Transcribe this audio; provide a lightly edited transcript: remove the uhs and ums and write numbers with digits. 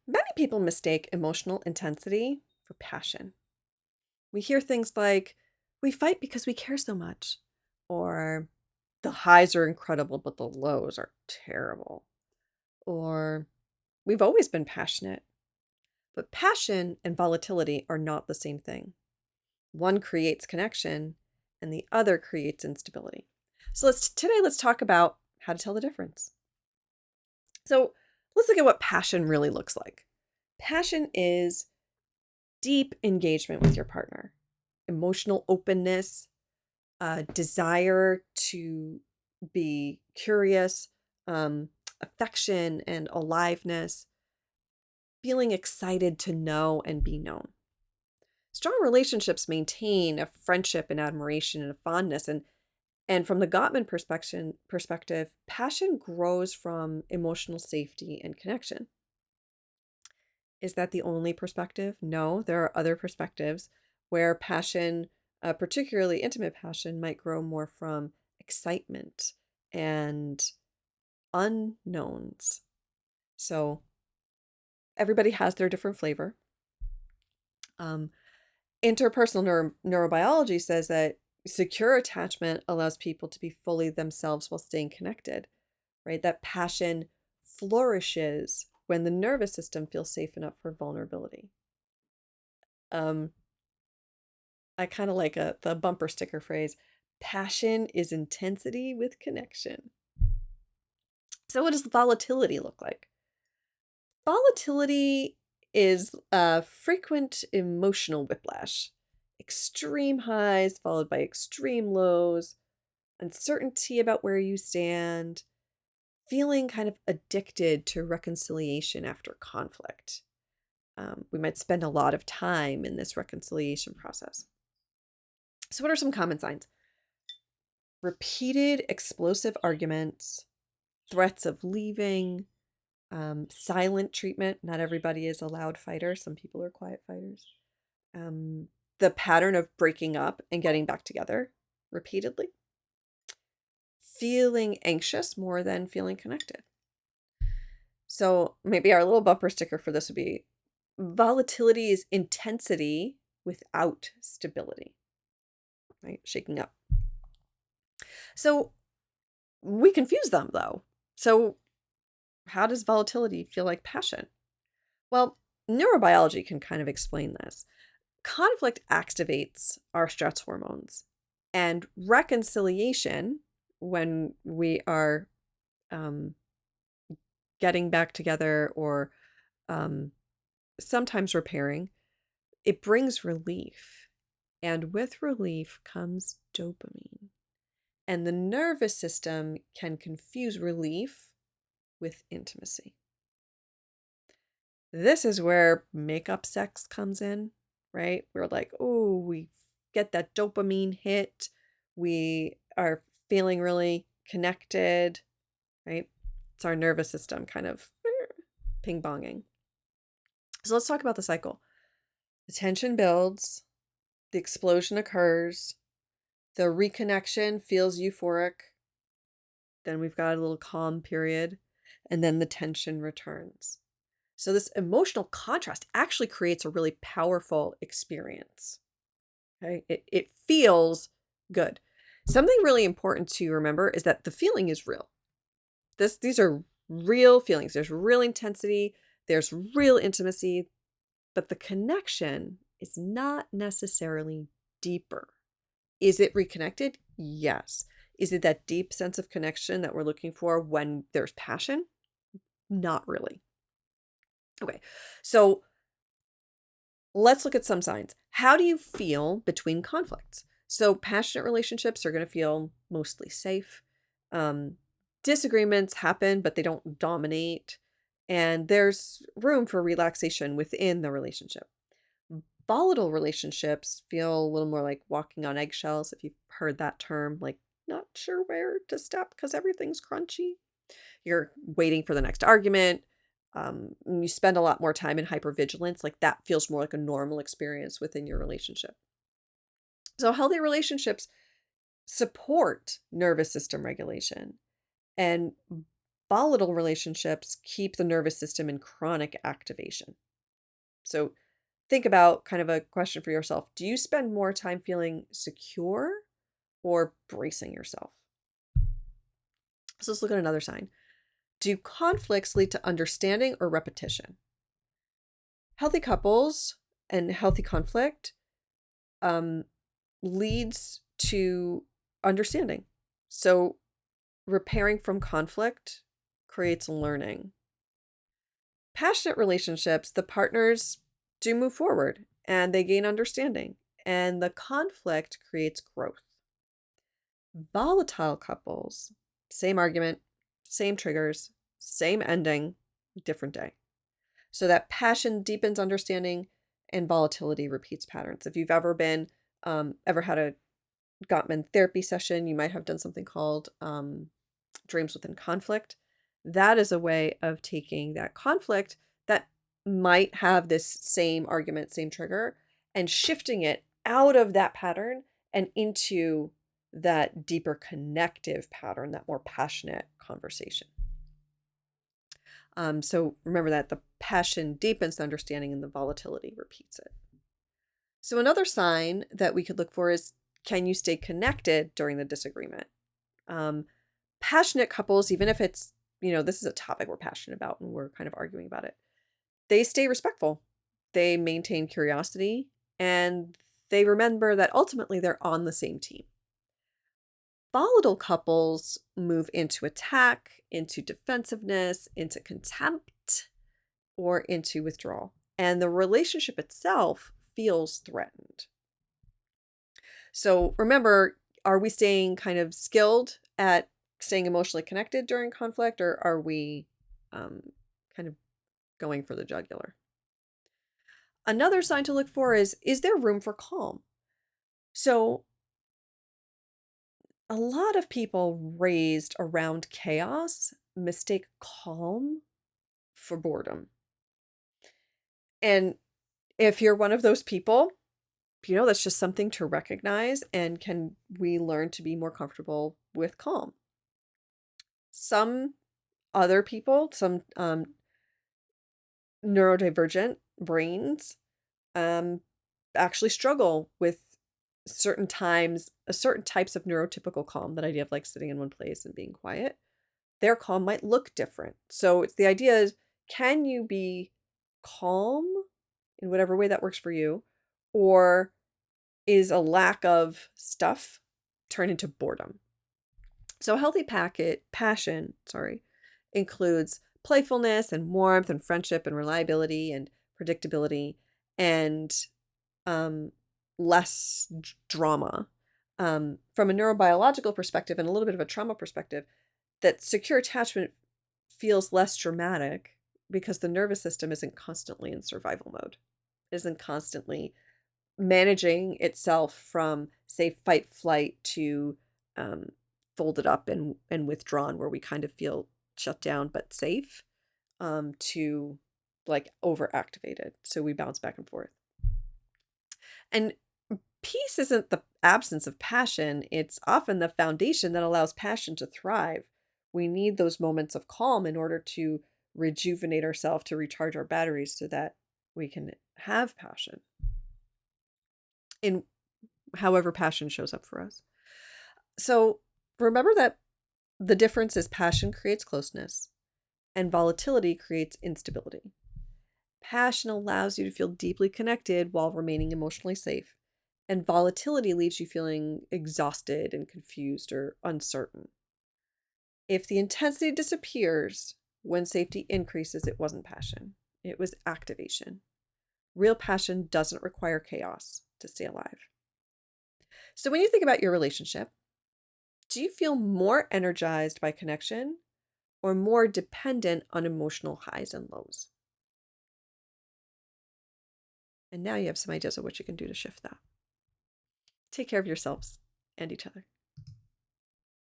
Many people mistake emotional intensity for passion. We hear things like, we fight because we care so much, or the highs are incredible, but the lows are terrible, or we've always been passionate. But passion and volatility are not the same thing. One creates connection, and the other creates instability. So let's talk about how to tell the difference. So let's look at what passion really looks like. Passion is deep engagement with your partner, emotional openness, desire to be curious, affection and aliveness, feeling excited to know and be known. Strong relationships maintain a friendship and admiration and a fondness. And from the Gottman perspective, passion grows from emotional safety and connection. Is that the only perspective? No, there are other perspectives where passion, particularly intimate passion, might grow more from excitement and unknowns. So everybody has their different flavor. Um, interpersonal neurobiology says that secure attachment allows people to be fully themselves while staying connected, right? That passion flourishes when the nervous system feels safe enough for vulnerability. Um, I kind of like the bumper sticker phrase, passion is intensity with connection. So what does volatility look like? Volatility is a frequent emotional whiplash. Extreme highs followed by extreme lows, uncertainty about where you stand, feeling kind of addicted to reconciliation after conflict. We might spend a lot of time in this reconciliation process. So, what are some common signs? Repeated explosive arguments, threats of leaving, silent treatment. Not everybody is a loud fighter. Some people are quiet fighters. Um, the pattern of breaking up and getting back together repeatedly. Feeling anxious more than feeling connected. So maybe our little bumper sticker for this would be volatility is intensity without stability, right? Shaking up. So we confuse them though. So how does volatility feel like passion? Well, neurobiology can kind of explain this. Conflict activates our stress hormones, and reconciliation, when we are um, getting back together or um, sometimes repairing, it brings relief. And with relief comes dopamine. And the nervous system can confuse relief with intimacy. This is where makeup sex comes in, right? We're like, oh, we get that dopamine hit. We are feeling really connected, right? It's our nervous system kind of ping ponging. So let's talk about the cycle. The tension builds, the explosion occurs, the reconnection feels euphoric. Then we've got a little calm period, and then the tension returns. So this emotional contrast actually creates a really powerful experience. Okay? It feels good. Something really important to remember is that the feeling is real. These are real feelings. There's real intensity, there's real intimacy, but the connection is not necessarily deeper. Is it reconnected? Yes. Is it that deep sense of connection that we're looking for when there's passion? Not really. Okay. So let's look at some signs. How do you feel between conflicts? So, passionate relationships are going to feel mostly safe. Um, Disagreements happen, but they don't dominate. And there's room for relaxation within the relationship. Volatile relationships feel a little more like walking on eggshells, if you've heard that term, like not sure where to step because everything's crunchy. You're waiting for the next argument. You spend a lot more time in hypervigilance. Like that feels more like a normal experience within your relationship. So, healthy relationships support nervous system regulation, and Volatile relationships keep the nervous system in chronic activation. So think about kind of a question for yourself. Do you spend more time feeling secure or bracing yourself? So let's look at another sign. Do conflicts lead to understanding or repetition? Healthy couples and healthy conflict um, leads to understanding. So repairing from conflict creates learning. Passionate relationships, the partners do move forward and they gain understanding, and the conflict creates growth. Volatile couples, same argument, same triggers, same ending, different day. So that passion deepens understanding and volatility repeats patterns. If you've ever had a Gottman therapy session, you might have done something called dreams within conflict. That is a way of taking that conflict that might have this same argument, same trigger, and shifting it out of that pattern and into that deeper connective pattern, that more passionate conversation. So remember that the passion deepens the understanding and the volatility repeats it. So another sign that we could look for is, can you stay connected during the disagreement? Um, Passionate couples, even if it's, this is a topic we're passionate about and we're kind of arguing about it, they stay respectful. They maintain curiosity and they remember that ultimately they're on the same team. Volatile couples move into attack, into defensiveness, into contempt, or into withdrawal. And the relationship itself feels threatened. So remember, are we staying kind of skilled at staying emotionally connected during conflict, or are we kind of going for the jugular? Another sign to look for is there room for calm? So a lot of people raised around chaos mistake calm for boredom. And if you're one of those people, that's just something to recognize. And can we learn to be more comfortable with calm? Some other people, some neurodivergent brains, um, actually struggle with certain types of neurotypical calm, that idea of like sitting in one place and being quiet. Their calm might look different. So it's the idea is, can you be calm in whatever way that works for you? Or is a lack of stuff turn into boredom? So healthy passion, includes playfulness and warmth and friendship and reliability and predictability and um, less drama. From a neurobiological perspective and a little bit of a trauma perspective, that secure attachment feels less dramatic because the nervous system isn't constantly in survival mode, isn't constantly managing itself from, say, fight, flight to um, folded up and withdrawn, where we kind of feel shut down but safe, to like overactivated. So we bounce back and forth. And peace isn't the absence of passion, it's often the foundation that allows passion to thrive. We need those moments of calm in order to rejuvenate ourselves, to recharge our batteries so that we can have passion in however passion shows up for us. So remember that the difference is passion creates closeness and volatility creates instability. Passion allows you to feel deeply connected while remaining emotionally safe, and volatility leaves you feeling exhausted and confused or uncertain. If the intensity disappears when safety increases, it wasn't passion, it was activation. Real passion doesn't require chaos to stay alive. So when you think about your relationship, do you feel more energized by connection or more dependent on emotional highs and lows? And now you have some ideas of what you can do to shift that. Take care of yourselves and each other.